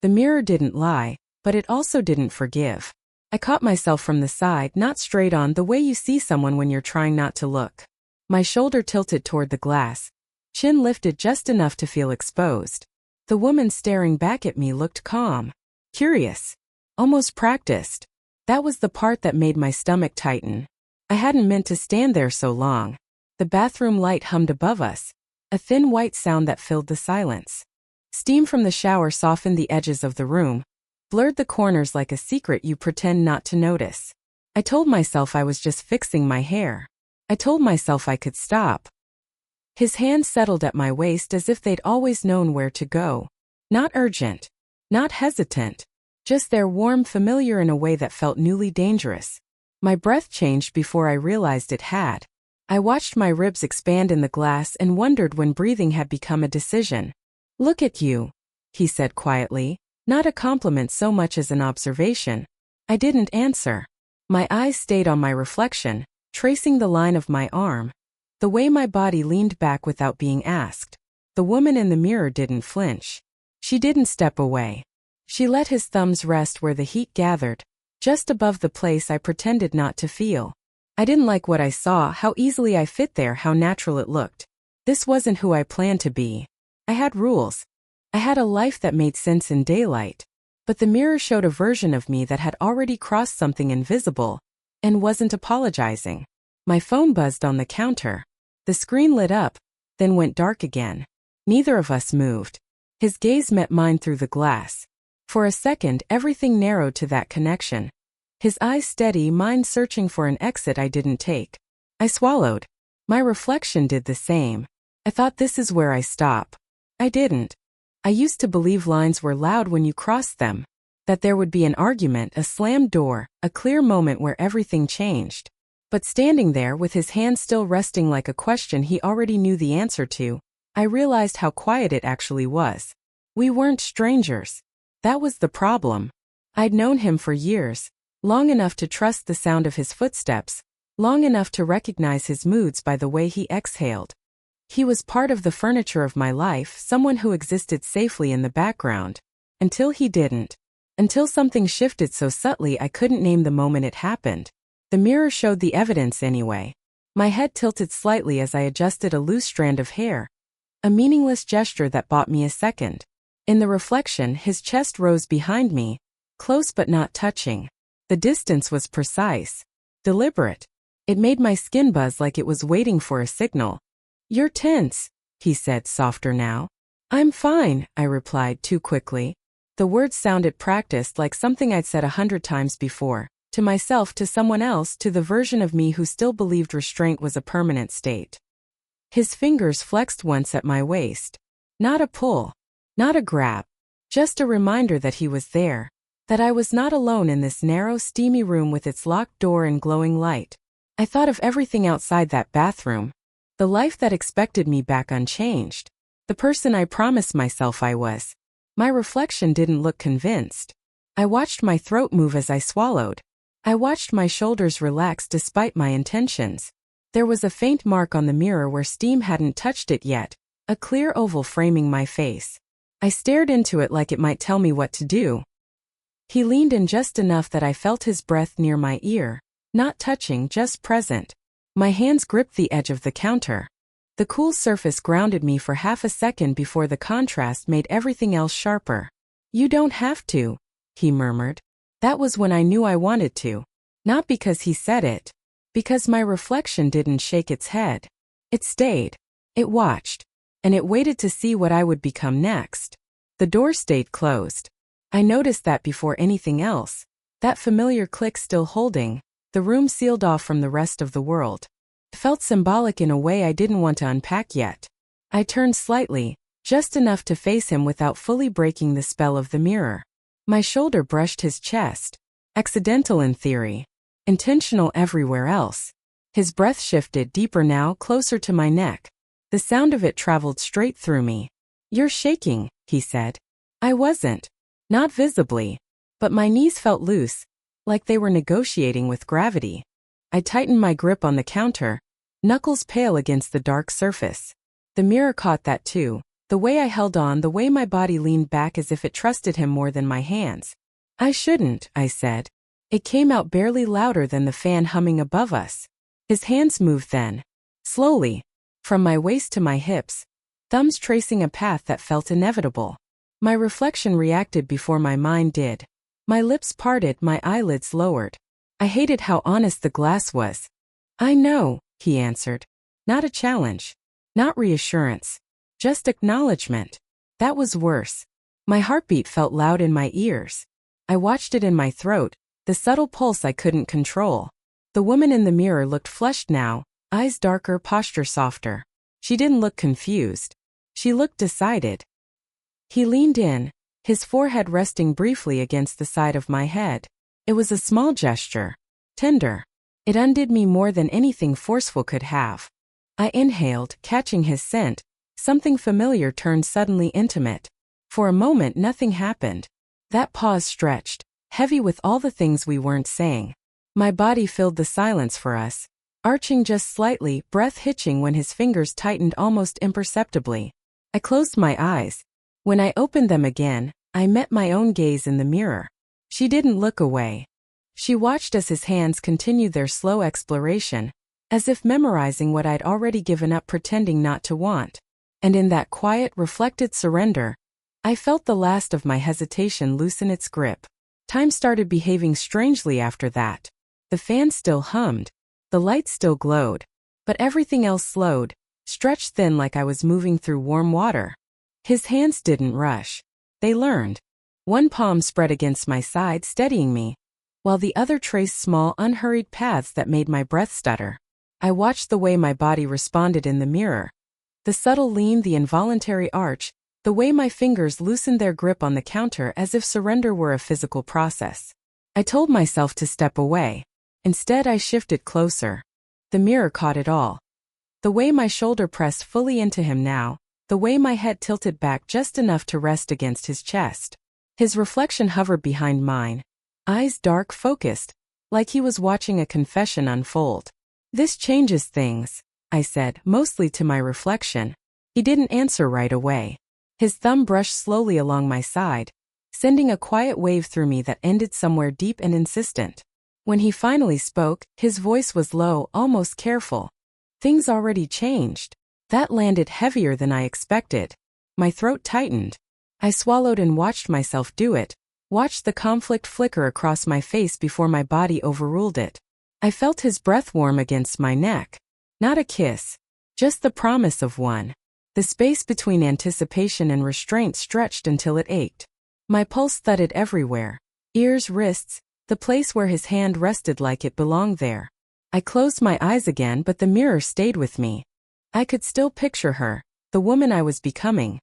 The mirror didn't lie, but it also didn't forgive. I caught myself from the side, not straight on, the way you see someone when you're trying not to look. My shoulder tilted toward the glass, chin lifted just enough to feel exposed. The woman staring back at me looked calm, curious, almost practiced. That was the part that made my stomach tighten. I hadn't meant to stand there so long. The bathroom light hummed above us, a thin white sound that filled the silence. Steam from the shower softened the edges of the room, blurred the corners like a secret you pretend not to notice. I told myself I was just fixing my hair. I told myself I could stop. His hands settled at my waist as if they'd always known where to go. Not urgent, not hesitant, just there, warm, familiar in a way that felt newly dangerous. My breath changed before I realized it had. I watched my ribs expand in the glass and wondered when breathing had become a decision. "Look at you," he said quietly, not a compliment so much as an observation. I didn't answer. My eyes stayed on my reflection, tracing the line of my arm, the way my body leaned back without being asked. The woman in the mirror didn't flinch. She didn't step away. She let his thumbs rest where the heat gathered, just above the place I pretended not to feel. I didn't like what I saw, how easily I fit there, how natural it looked. This wasn't who I planned to be. I had rules. I had a life that made sense in daylight. But the mirror showed a version of me that had already crossed something invisible and wasn't apologizing. My phone buzzed on the counter. The screen lit up, then went dark again. Neither of us moved. His gaze met mine through the glass. For a second, everything narrowed to that connection. His eyes steady, mine searching for an exit I didn't take. I swallowed. My reflection did the same. I thought, this is where I stop. I didn't. I used to believe lines were loud when you crossed them, that there would be an argument, a slammed door, a clear moment where everything changed. But standing there with his hand still resting like a question he already knew the answer to, I realized how quiet it actually was. We weren't strangers. That was the problem. I'd known him for years, long enough to trust the sound of his footsteps, long enough to recognize his moods by the way he exhaled. He was part of the furniture of my life, someone who existed safely in the background. Until he didn't. Until something shifted so subtly I couldn't name the moment it happened. The mirror showed the evidence anyway. My head tilted slightly as I adjusted a loose strand of hair. A meaningless gesture that bought me a second. In the reflection, his chest rose behind me, close but not touching. The distance was precise, deliberate. It made my skin buzz like it was waiting for a signal. "You're tense," he said, softer now. "I'm fine," I replied too quickly. The words sounded practiced, like something I'd said 100 times before. To myself, to someone else, to the version of me who still believed restraint was a permanent state. His fingers flexed once at my waist. Not a pull. Not a grab. Just a reminder that he was there. That I was not alone in this narrow, steamy room with its locked door and glowing light. I thought of everything outside that bathroom. The life that expected me back unchanged. The person I promised myself I was. My reflection didn't look convinced. I watched my throat move as I swallowed. I watched my shoulders relax despite my intentions. There was a faint mark on the mirror where steam hadn't touched it yet, a clear oval framing my face. I stared into it like it might tell me what to do. He leaned in just enough that I felt his breath near my ear, not touching, just present. My hands gripped the edge of the counter. The cool surface grounded me for half a second before the contrast made everything else sharper. "You don't have to," he murmured. That was when I knew I wanted to. Not because he said it. Because my reflection didn't shake its head. It stayed. It watched. And it waited to see what I would become next. The door stayed closed. I noticed that before anything else. That familiar click still holding, the room sealed off from the rest of the world. It felt symbolic in a way I didn't want to unpack yet. I turned slightly, just enough to face him without fully breaking the spell of the mirror. My shoulder brushed his chest. Accidental in theory. Intentional everywhere else. His breath shifted deeper now, closer to my neck. The sound of it traveled straight through me. "You're shaking," he said. I wasn't. Not visibly. But my knees felt loose, like they were negotiating with gravity. I tightened my grip on the counter, knuckles pale against the dark surface. The mirror caught that too, The way I held on, the way my body leaned back as if it trusted him more than my hands. "I shouldn't," I said. It came out barely louder than the fan humming above us. His hands moved then. Slowly. From my waist to my hips. Thumbs tracing a path that felt inevitable. My reflection reacted before my mind did. My lips parted, my eyelids lowered. I hated how honest the glass was. "I know," he answered. Not a challenge. Not reassurance. Just acknowledgement. That was worse. My heartbeat felt loud in my ears. I watched it in my throat, the subtle pulse I couldn't control. The woman in the mirror looked flushed now, eyes darker, posture softer. She didn't look confused. She looked decided. He leaned in, his forehead resting briefly against the side of my head. It was a small gesture. Tender. It undid me more than anything forceful could have. I inhaled, catching his scent. Something familiar turned suddenly intimate. For a moment nothing happened. That pause stretched, heavy with all the things we weren't saying. My body filled the silence for us, arching just slightly, breath hitching when his fingers tightened almost imperceptibly. I closed my eyes. When I opened them again, I met my own gaze in the mirror. She didn't look away. She watched as his hands continued their slow exploration, as if memorizing what I'd already given up, pretending not to want. And in that quiet, reflected surrender, I felt the last of my hesitation loosen its grip. Time started behaving strangely after that. The fan still hummed, the lights still glowed, but everything else slowed, stretched thin like I was moving through warm water. His hands didn't rush. They learned. One palm spread against my side, steadying me, while the other traced small, unhurried paths that made my breath stutter. I watched the way my body responded in the mirror. The subtle lean, the involuntary arch, the way my fingers loosened their grip on the counter as if surrender were a physical process. I told myself to step away. Instead, I shifted closer. The mirror caught it all. The way my shoulder pressed fully into him now, the way my head tilted back just enough to rest against his chest. His reflection hovered behind mine, eyes dark, focused, like he was watching a confession unfold. "This changes things," I said, mostly to my reflection. He didn't answer right away. His thumb brushed slowly along my side, sending a quiet wave through me that ended somewhere deep and insistent. When he finally spoke, his voice was low, almost careful. "Things already changed." That landed heavier than I expected. My throat tightened. I swallowed and watched myself do it, watched the conflict flicker across my face before my body overruled it. I felt his breath warm against my neck. Not a kiss, just the promise of one. The space between anticipation and restraint stretched until it ached. My pulse thudded everywhere. Ears, wrists, the place where his hand rested like it belonged there. I closed my eyes again, but the mirror stayed with me. I could still picture her, the woman I was becoming.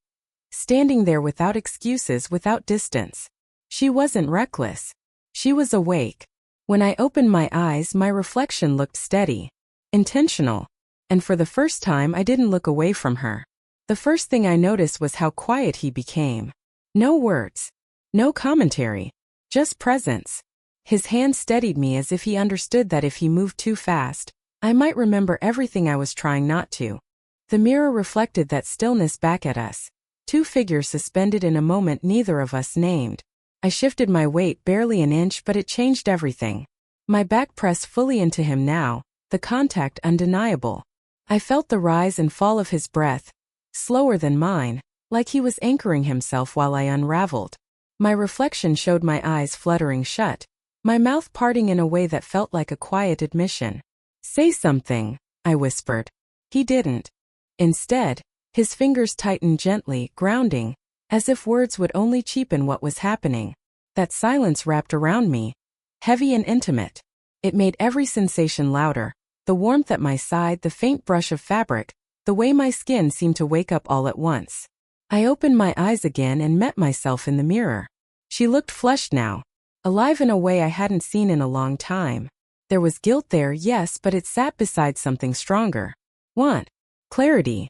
Standing there without excuses, without distance. She wasn't reckless. She was awake. When I opened my eyes, my reflection looked steady. Intentional. And for the first time, I didn't look away from her. The first thing I noticed was how quiet he became. No words. No commentary. Just presence. His hand steadied me as if he understood that if he moved too fast, I might remember everything I was trying not to. The mirror reflected that stillness back at us. Two figures suspended in a moment neither of us named. I shifted my weight barely an inch, but it changed everything. My back pressed fully into him now, the contact undeniable. I felt the rise and fall of his breath, slower than mine, like he was anchoring himself while I unraveled. My reflection showed my eyes fluttering shut, my mouth parting in a way that felt like a quiet admission. "Say something," I whispered. He didn't. Instead, his fingers tightened gently, grounding, as if words would only cheapen what was happening. That silence wrapped around me, heavy and intimate. It made every sensation louder, the warmth at my side, the faint brush of fabric, the way my skin seemed to wake up all at once. I opened my eyes again and met myself in the mirror. She looked flushed now, alive in a way I hadn't seen in a long time. There was guilt there, yes, but it sat beside something stronger. Want. Clarity.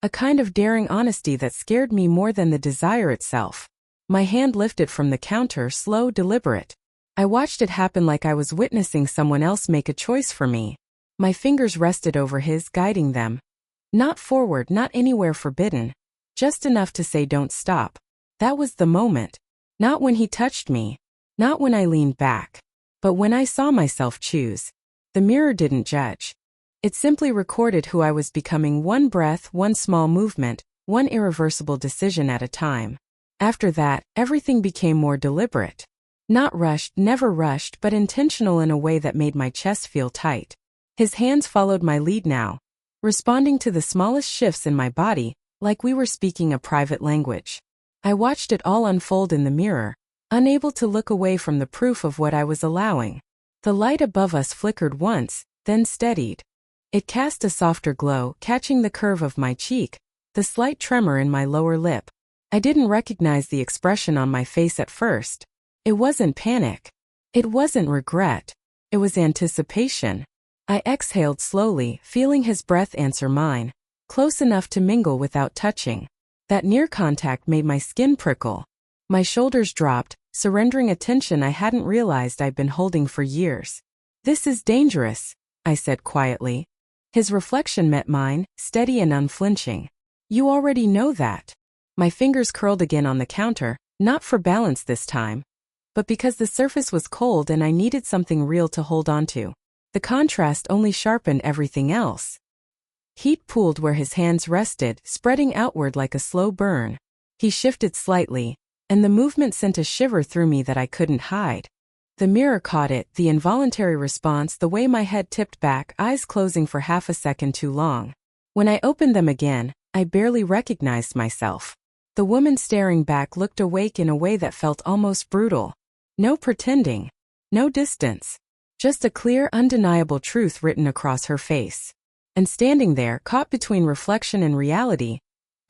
A kind of daring honesty that scared me more than the desire itself. My hand lifted from the counter, slow, deliberate. I watched it happen like I was witnessing someone else make a choice for me. My fingers rested over his, guiding them. Not forward, not anywhere forbidden. Just enough to say don't stop. That was the moment. Not when he touched me. Not when I leaned back. But when I saw myself choose. The mirror didn't judge. It simply recorded who I was becoming, one breath, one small movement, one irreversible decision at a time. After that, everything became more deliberate. Not rushed, never rushed, but intentional in a way that made my chest feel tight. His hands followed my lead now, responding to the smallest shifts in my body, like we were speaking a private language. I watched it all unfold in the mirror, unable to look away from the proof of what I was allowing. The light above us flickered once, then steadied. It cast a softer glow, catching the curve of my cheek, the slight tremor in my lower lip. I didn't recognize the expression on my face at first. It wasn't panic. It wasn't regret. It was anticipation. I exhaled slowly, feeling his breath answer mine, close enough to mingle without touching. That near contact made my skin prickle. My shoulders dropped, surrendering a tension I hadn't realized I'd been holding for years. "This is dangerous," I said quietly. His reflection met mine, steady and unflinching. "You already know that." My fingers curled again on the counter, not for balance this time, but because the surface was cold and I needed something real to hold onto. The contrast only sharpened everything else. Heat pooled where his hands rested, spreading outward like a slow burn. He shifted slightly, and the movement sent a shiver through me that I couldn't hide. The mirror caught it, the involuntary response, the way my head tipped back, eyes closing for half a second too long. When I opened them again, I barely recognized myself. The woman staring back looked awake in a way that felt almost brutal. No pretending. No distance. Just a clear, undeniable truth written across her face. And standing there, caught between reflection and reality,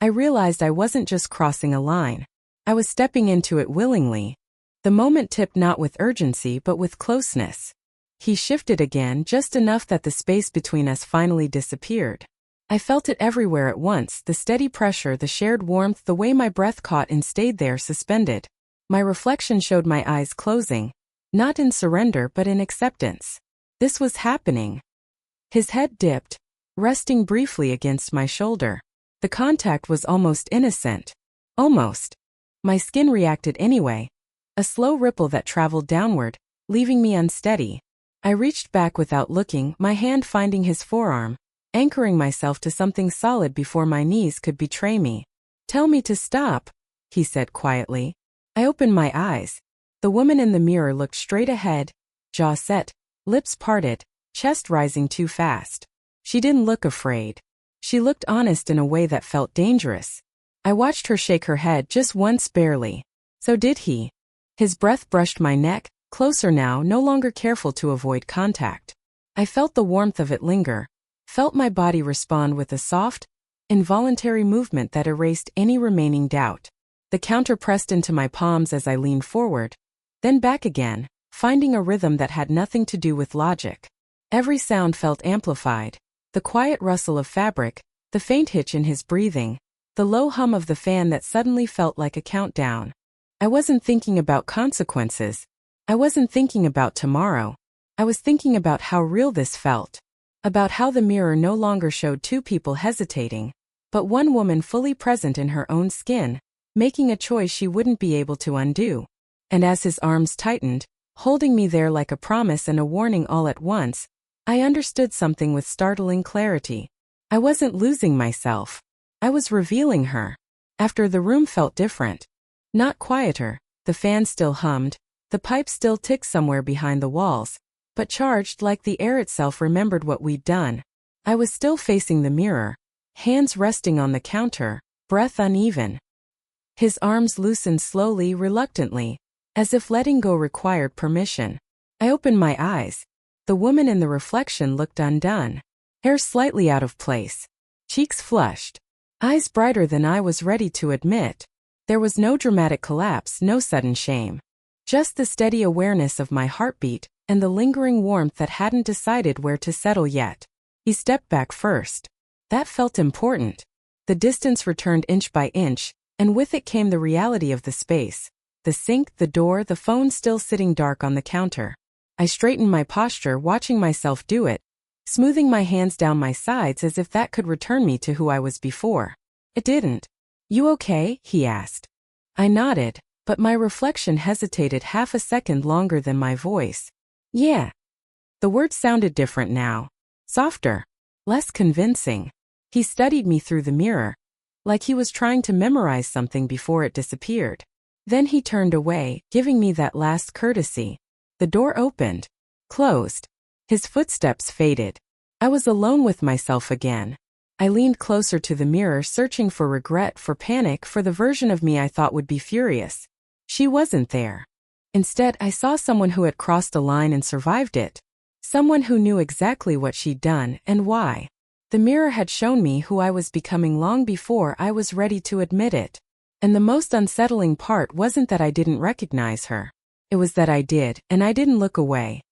I realized I wasn't just crossing a line. I was stepping into it willingly. The moment tipped not with urgency but with closeness. He shifted again, just enough that the space between us finally disappeared. I felt it everywhere at once, the steady pressure, the shared warmth, the way my breath caught and stayed there suspended. My reflection showed my eyes closing, not in surrender but in acceptance. This was happening. His head dipped, resting briefly against my shoulder. The contact was almost innocent. Almost. My skin reacted anyway. A slow ripple that traveled downward, leaving me unsteady. I reached back without looking, my hand finding his forearm, anchoring myself to something solid before my knees could betray me. "Tell me to stop," he said quietly. I opened my eyes. The woman in the mirror looked straight ahead, jaw set, lips parted, chest rising too fast. She didn't look afraid. She looked honest in a way that felt dangerous. I watched her shake her head just once barely. So did he. His breath brushed my neck, closer now, no longer careful to avoid contact. I felt the warmth of it linger, felt my body respond with a soft, involuntary movement that erased any remaining doubt. The counter pressed into my palms as I leaned forward, then back again, finding a rhythm that had nothing to do with logic. Every sound felt amplified. The quiet rustle of fabric, the faint hitch in his breathing, the low hum of the fan that suddenly felt like a countdown. I wasn't thinking about consequences. I wasn't thinking about tomorrow. I was thinking about how real this felt. About how the mirror no longer showed two people hesitating, but one woman fully present in her own skin, making a choice she wouldn't be able to undo. And as his arms tightened, holding me there like a promise and a warning all at once, I understood something with startling clarity. I wasn't losing myself. I was revealing her. After, the room felt different. Not quieter, the fan still hummed, the pipe still ticked somewhere behind the walls, but charged like the air itself remembered what we'd done. I was still facing the mirror, hands resting on the counter, breath uneven. His arms loosened slowly, reluctantly, as if letting go required permission. I opened my eyes. The woman in the reflection looked undone, hair slightly out of place, cheeks flushed, eyes brighter than I was ready to admit. There was no dramatic collapse, no sudden shame. Just the steady awareness of my heartbeat and the lingering warmth that hadn't decided where to settle yet. He stepped back first. That felt important. The distance returned inch by inch, and with it came the reality of the space. The sink, the door, the phone still sitting dark on the counter. I straightened my posture, watching myself do it, smoothing my hands down my sides as if that could return me to who I was before. It didn't. You okay? He asked. I nodded, but my reflection hesitated half a second longer than my voice. Yeah. The words sounded different now. Softer. Less convincing. He studied me through the mirror, like he was trying to memorize something before it disappeared. Then he turned away, giving me that last courtesy. The door opened. Closed. His footsteps faded. I was alone with myself again. I leaned closer to the mirror, searching for regret, for panic, for the version of me I thought would be furious. She wasn't there. Instead, I saw someone who had crossed a line and survived it. Someone who knew exactly what she'd done and why. The mirror had shown me who I was becoming long before I was ready to admit it. And the most unsettling part wasn't that I didn't recognize her. It was that I did, and I didn't look away.